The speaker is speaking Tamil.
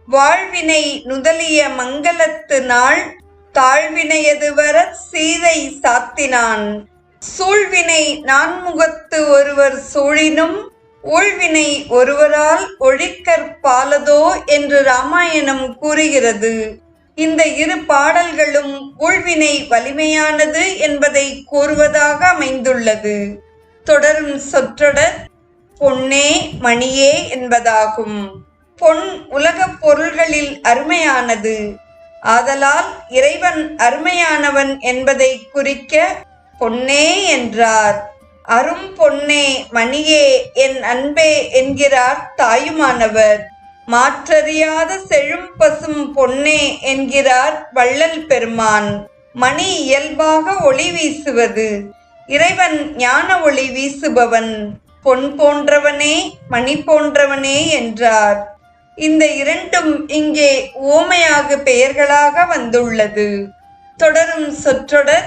வாழ்வினை நுதலிய மங்களத்து நாள் தாழ்வினையதுவர சீதை சாத்தினான். சூழ்வினை நான்முகத்து ஒருவர் சூழினும் ஊழ்வினை ஒருவரால் ஒழிக்கற்பாலதோ என்று ராமாயணம் கூறுகிறது. இந்த இரு பாடல்களும் ஊழ்வினை வலிமையானது என்பதை கூறுவதாக அமைந்துள்ளது. தொடரும் சொற்றொடர் பொன்னே மணியே என்பதாகும். பொன் உலகப் பொருள்களில் அருமையானது. ஆதலால் இறைவன் அருமையானவன் என்பதை குறிக்க பொன்னே என்றார். அரும் பொன்னே மணியே என் அன்பே என்கிறார் தாயுமானவர். மாற்றறியாத செழும் பசும் பொன்னே என்கிறார் வள்ளல் பெருமான். மணி இயல்பாக ஒளி வீசுவது. இறைவன் ஞான ஒளி வீசுபவன். பொன் போன்றவனே மணி போன்றவனே என்றார். இந்த இரண்டும் இங்கே உவமையாக பெயர்களாக வந்துள்ளது. தொடரும் சொற்றொடர்